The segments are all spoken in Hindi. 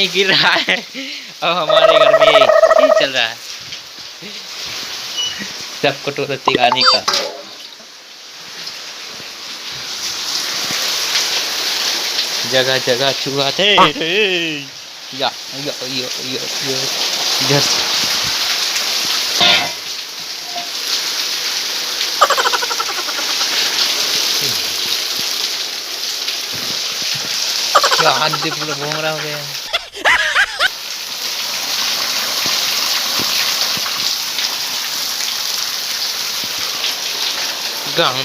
गिर रहा है। अब हमारे घर में यही चल रहा है, सब कटोरती गाने का। जगह जगह चूहा थे। या इधर क्या हाथ दे पूरा घूमरा हो गया। गाँव में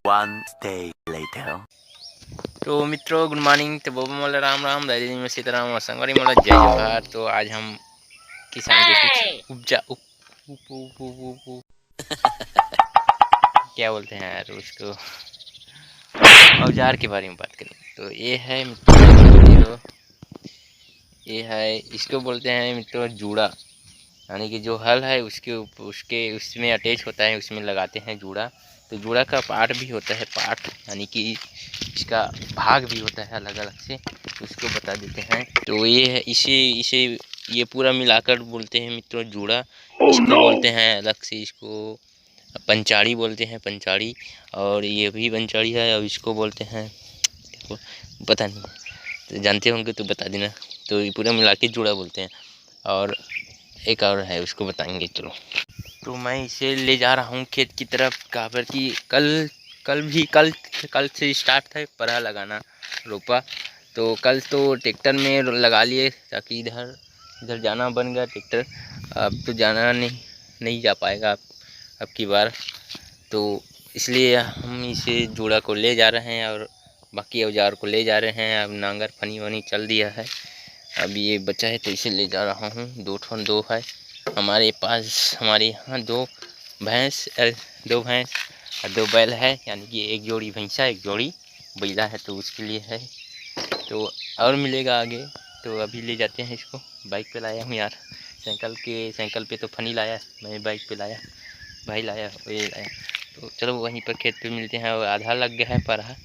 One day later. तो मित्रों गुड मॉर्निंग। तो बोबो मोला राम राम, दादी में सीताराम और संगवारी मोला जय जोहार। तो आज हम किसान के कुछ उपजा क्या बोलते हैं यार उसको, औजार के बारे में बात करें। तो ये है मित्रों, ये है, इसको बोलते हैं मित्रों जूड़ा, यानी कि जो हल है उसके उसमें अटैच होता है, उसमें लगाते हैं जूड़ा। तो जूड़ा का पार्ट भी होता है, पार्ट यानी कि इसका भाग भी होता है अलग अलग से, उसको बता देते हैं। तो ये है, इसे ये पूरा मिलाकर बोलते हैं मित्रों जूड़ा। इसको बोलते हैं अलग से, इसको पंचाड़ी बोलते हैं, पंचाड़ी। और ये भी पंचाड़ी है, और इसको बोलते हैं पता नहीं, तो जानते होंगे तो बता देना। तो ये पूरा मिला के जूड़ा बोलते हैं। और एक और है, उसको बताएंगे चलो। तो मैं इसे ले जा रहा हूँ खेत की तरफ, कहाँ पर कि कल से स्टार्ट था पराहा लगाना, रोपा। तो कल तो ट्रैक्टर में लगा लिए, ताकि इधर जाना बन गया ट्रैक्टर। अब तो जाना नहीं जा पाएगा अब की बार। तो इसलिए हम इसे जूड़ा को ले जा रहे हैं और बाकी औजार को ले जा रहे हैं। अब नांगर फनी वनी चल दिया है, अब ये बचा है तो इसे ले जा रहा हूँ। दो है हमारे पास, हमारे यहाँ दो भैंस और दो बैल है, यानी कि एक जोड़ी भैंसा एक जोड़ी बैला है, तो उसके लिए है। तो और मिलेगा आगे। तो अभी ले जाते हैं इसको। बाइक पे लाया हूँ यार, साइकिल पे तो फनी लाया, मैं बाइक पे लाया, भाई लाया ये लाया। तो चलो वहीं पर खेत पे मिलते हैं। और आधा लग गया है पराहा,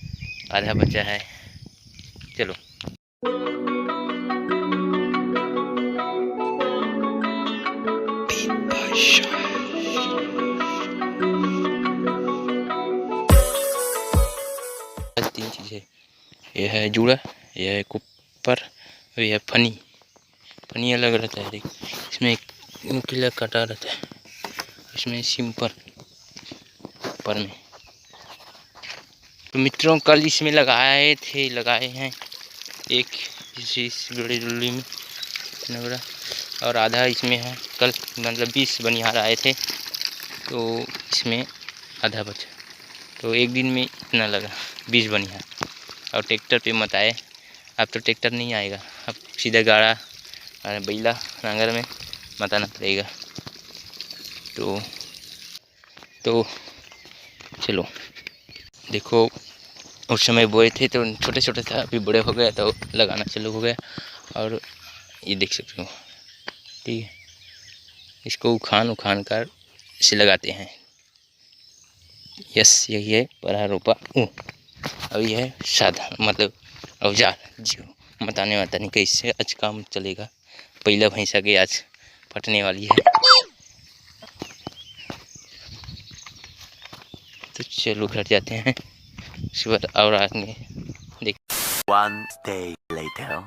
आधा बचा है, चलो। तीन चीज़ें, ये है जूड़ा, ये है कुपर, और यह है फनी अलग रहता है। देख, इसमें एक नुकीला काटा रहता है, इसमें सिंपल ऊपर में। तो मित्रों कल इसमें लगाए हैं एक इस बड़ी डुल्ली में नगरा, और आधा इसमें है। कल मतलब 20 बनिहार आए थे, तो इसमें आधा बचा। तो एक दिन में इतना लगा 20 बनिहार। और ट्रैक्टर पे मत आए, अब तो ट्रैक्टर नहीं आएगा, अब सीधा गाड़ा बैला नांगर में मताना पड़ेगा। तो चलो देखो, उस समय बोए थे तो छोटे छोटे था, अभी बड़े हो गए तो लगाना चालू हो गया। और ये देख सकते हो, ठीक है, इसको उखान कर इसे लगाते हैं। यस, यही है पराहा रोपा। अब यह है साधन, मतलब औजार, जो बताने नहीं कैसे आज काम चलेगा। पहला भैंसा के आज फटने वाली है, तो चलो घर जाते हैं सुबह। और आगे देख। One day later.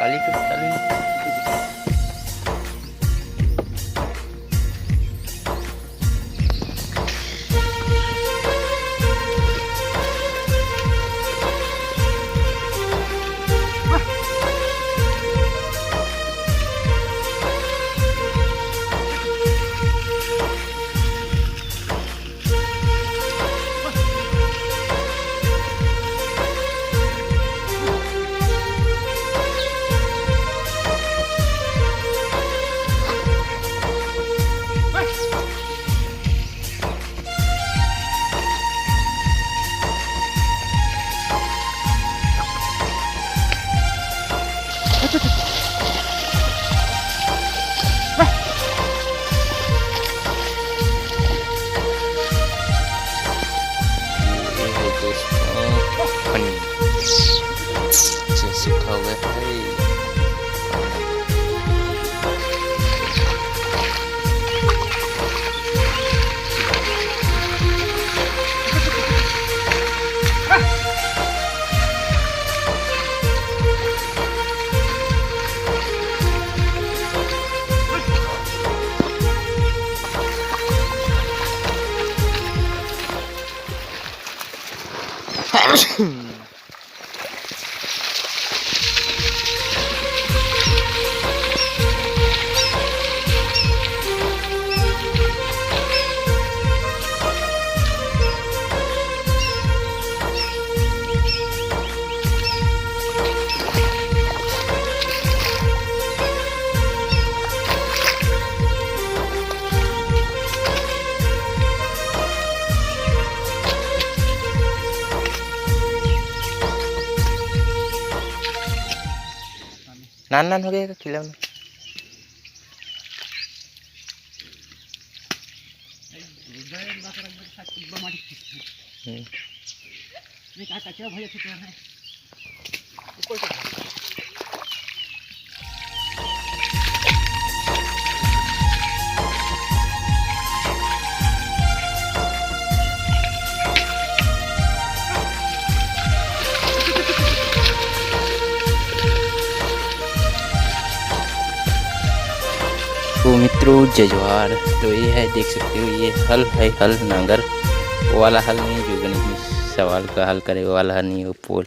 काली नान नान हो गया खिलौना। तो मित्रों जय जवाहर। तो ये है, देख सकते हो, ये हल है, हल नांगर। वो वाला हल नहीं जो गणित में सवाल का हल करे, वो वाला हल नहीं, वो पोल,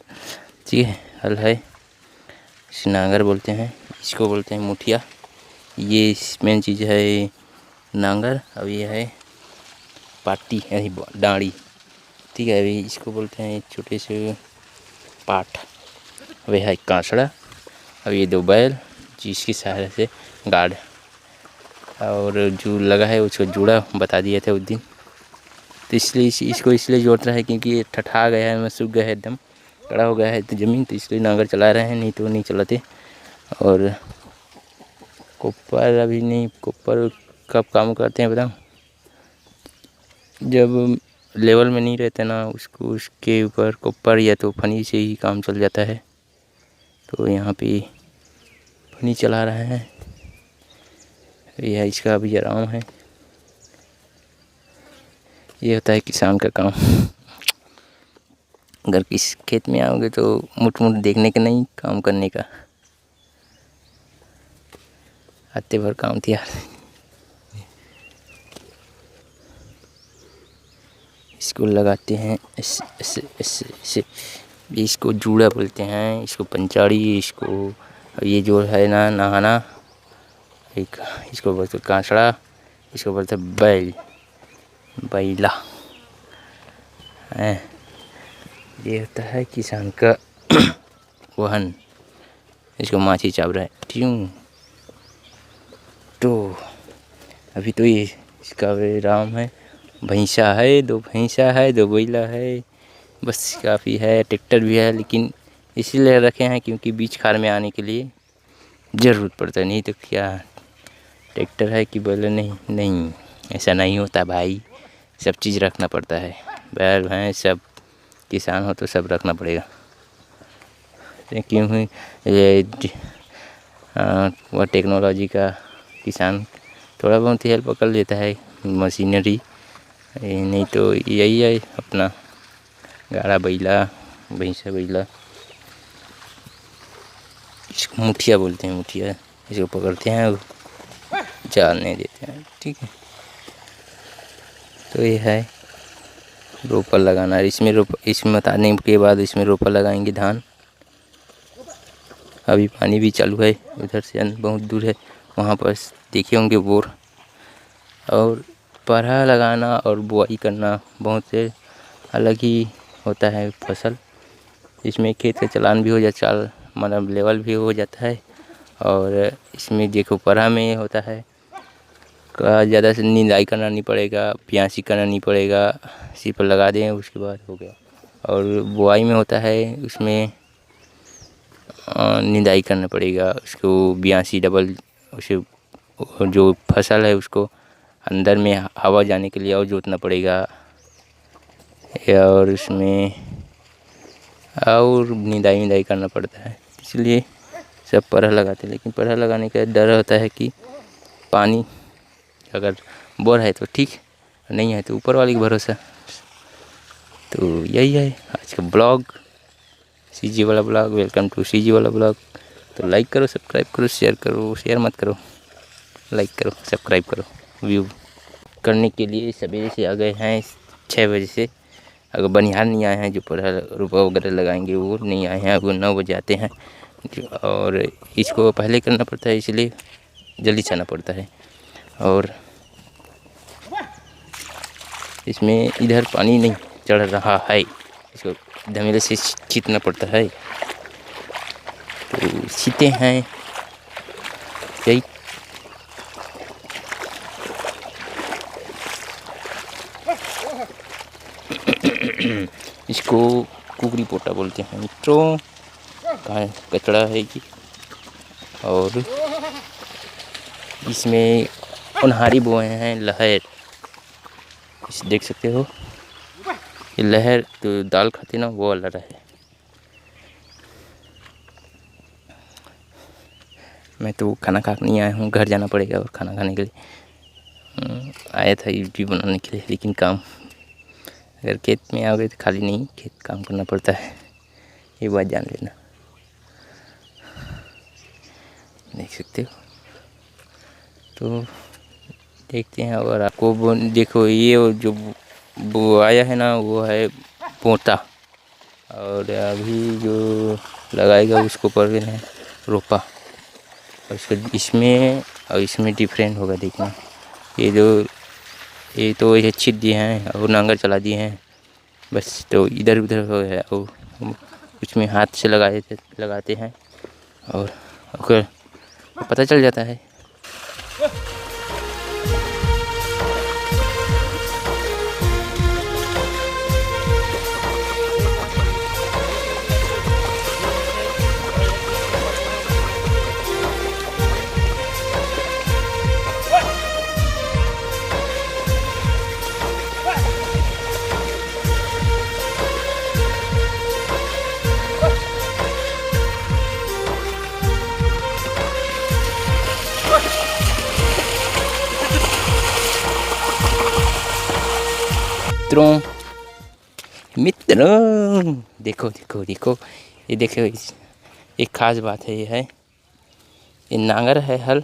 ठीक है, हल है। इसे नांगर बोलते हैं, इसको बोलते हैं मुठिया। ये मेन चीज़ है नांगर। अब ये है पाटी यानी डांडी, ठीक है। अभी इसको बोलते हैं छोटे से पाठ। वह है कांसड़ा। अब ये 2 बैल जिसकी सहायता से गार्ड और जो लगा है उसको जुड़ा बता दिए थे उस दिन। तो इसलिए इसको इसलिए जोड़ रहा है क्योंकि ये ठठा गया है, सूख गया है, एकदम कड़ा हो गया है तो ज़मीन, तो इसलिए नांगर चला रहे हैं, नहीं तो नहीं चलाते। और कोप्पर अभी नहीं, कोप्पर कब काम करते हैं बताओ, जब लेवल में नहीं रहते ना उसको, उसके ऊपर कोप्पर या तो फनी से ही काम चल जाता है। तो यहाँ पे फनी चला रहे हैं, यह इसका अभी आराम है। ये होता है किसान का काम। अगर किस खेत में आओगे तो मुठ मुठ देखने का नहीं, काम करने का। आते भर काम तैयार। इसको लगाते हैं ऐसे, इसको जूड़ा बोलते हैं, इसको पंचाड़ी, इसको ये जो है ना नहाना, एक इसको बोलते कांसड़ा, इसको बोलते बैल, बैला है। ये होता है किसान का वाहन। इसको माछी चाव रहा है, क्यों? तो अभी तो ये इसका विराम है। भैंसा है, 2 भैंसा है, 2 बैला है, बस काफ़ी है। ट्रैक्टर भी है, लेकिन इसीलिए रखे हैं क्योंकि बीच खार में आने के लिए ज़रूरत पड़ता है। नहीं तो क्या ट्रैक्टर है कि बैल नहीं, ऐसा नहीं होता भाई। सब चीज़ रखना पड़ता है, बैल भैंस सब, किसान हो तो सब रखना पड़ेगा। क्यों ये वह टेक्नोलॉजी का किसान थोड़ा बहुत हेल्प कर लेता है, मशीनरी, नहीं तो यही है अपना गाड़ा बैला, भैंसा बैला। इसको मुठिया बोलते हैं, मुठिया। इसको पकड़ते हैं और जाल नहीं देते हैं, ठीक है। तो ये है रोपा लगाना। इसमें बताने के बाद इसमें रोपा लगाएंगे धान। अभी पानी भी चालू है, उधर से बहुत दूर है, वहाँ पर देखे होंगे बोर। और पराहा लगाना और बुआई करना बहुत से अलग ही होता है फसल। इसमें खेत का चलान भी हो जाता, चाल मतलब लेवल भी हो जाता है। और इसमें देखो पराहा में होता है ज़्यादा से निंदाई करना नहीं पड़ेगा, प्यासी करना नहीं पड़ेगा, सिर्फ लगा दें उसके बाद हो गया। और बुआई में होता है उसमें निंदाई करना पड़ेगा, उसको बयासी डबल, उसे जो फसल है उसको अंदर में हवा जाने के लिए और जोतना पड़ेगा। और उसमें और निंदाई करना पड़ता है, इसलिए सब पराहा लगाते हैं। लेकिन पराहा लगाने का डर होता है कि पानी अगर बोर है तो ठीक, नहीं है तो ऊपर वाले का भरोसा। तो यही है आज का ब्लॉग, सीजी वाला ब्लॉग। वेलकम टू सीजी वाला ब्लॉग। तो लाइक करो, सब्सक्राइब करो, शेयर करो, शेयर मत करो, लाइक करो, सब्सक्राइब करो। व्यू करने के लिए सवेरे से आ गए हैं 6 बजे से, अगर बनिहार नहीं आए हैं जो पढ़ा रुपा वगैरह लगाएंगे वो नहीं आए हैं, वो 9 बजे आते हैं और इसको पहले करना पड़ता है, इसलिए जल्दी जाना पड़ता है। और इसमें इधर पानी नहीं चढ़ रहा है, इसको धमेले से छींटना पड़ता है। तो छींटे हैं यही। इसको कुकरी पोटा बोलते हैं मित्रों, कचड़ा है ये। और इसमें उन्हारी बोए हैं लहर, इस देख सकते हो ये लहर, तो दाल खाते ना वो वाला है। मैं तो खाना खा नहीं आया हूँ, घर जाना पड़ेगा और खाना खाने के लिए आया था यूट्यूब बनाने के लिए। लेकिन काम अगर खेत में आओगे तो खाली नहीं, खेत काम करना पड़ता है, ये बात जान लेना। देख सकते हो, तो देखते हैं। और आपको देखो ये जो वो आया है ना वो है पोता, और अभी जो लगाएगा उसको पर है रोपा। और इसमें और इसमें डिफरेंट होगा, देखना। ये तो ये छीट दिए हैं और नांगर चला दिए हैं बस, तो इधर उधर हो गया। और उसमें हाथ से लगाते हैं और पता चल जाता है। मित्रों देखो देखो देखो, ये देखो, एक खास बात है, ये नांगर है हल,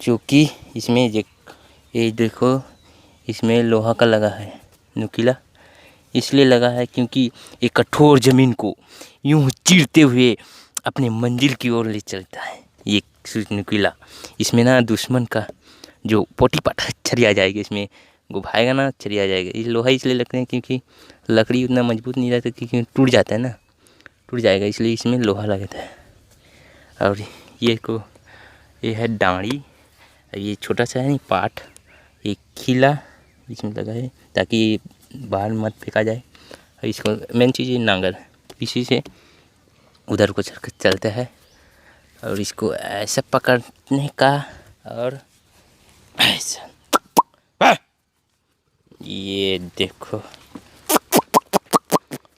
क्योंकि इसमें ये देखो इसमें लोहा का लगा है नुकीला, इसलिए लगा है क्योंकि ये कठोर ज़मीन को यूं चीरते हुए अपने मंजिल की ओर ले चलता है। ये नुकीला, इसमें ना दुश्मन का जो पोटी पाटा छरिया जाएगा, इसमें घुमाएगा ना छरिया जाएगा। ये लोहा इसलिए लगते हैं क्योंकि लकड़ी उतना मजबूत नहीं रहता, क्योंकि टूट जाता है ना, टूट जाएगा, इसलिए इसमें लोहा लगता है। और ये है डांडी, ये छोटा सा है नहीं पाट, ये खिला इसमें लगा है ताकि बाहर मत फेंका जाए। और इसको मेन चीज़ ये नांगर, इसी से उधर को चलता है। और इसको ऐसा पकड़ने का और ऐसा, ये देखो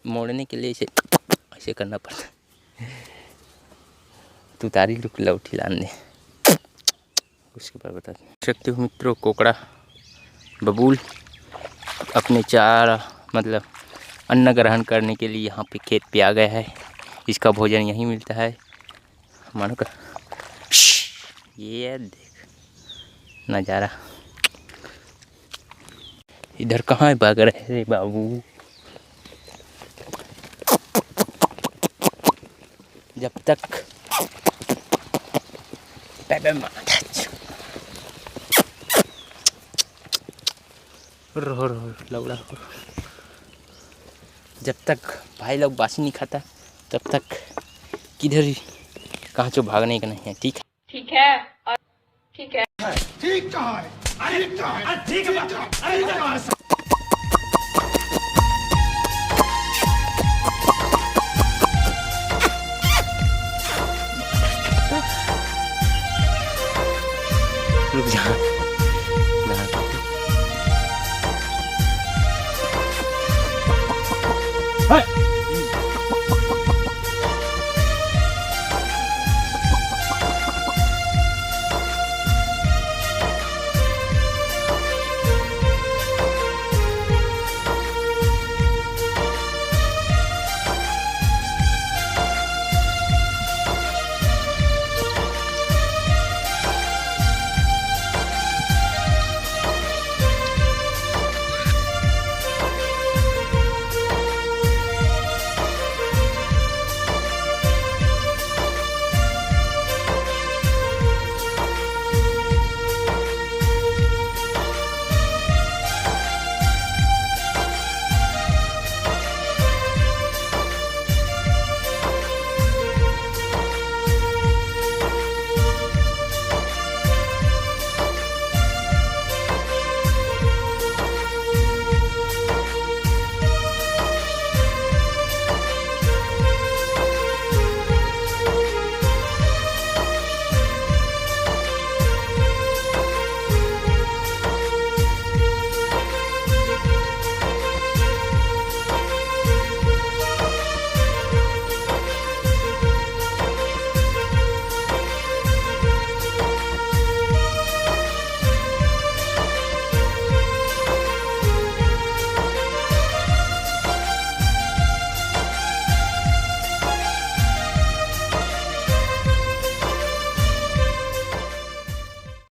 मोड़ने के लिए ऐसे करना पड़ता है। तू तारी रुक लौठी लाने उसके बाद बता सकते हो मित्रों। कोकड़ा बबूल अपने चारा मतलब अन्न ग्रहण करने के लिए यहाँ पे खेत पे आ गया है, इसका भोजन यहीं मिलता है मानो का। ये देख नज़ारा, इधर कहाँ भाग रहे रे बाबू। जब तक लौड़ा, जब तक भाई लोग बासी नहीं खाता तब तक किधर कहाँ चो भागने का नहीं है। ठीक है, ठीक है, और ठीक है, ठीक कहाँ है, ठीक कहाँ है, ठीक है। रुक जा।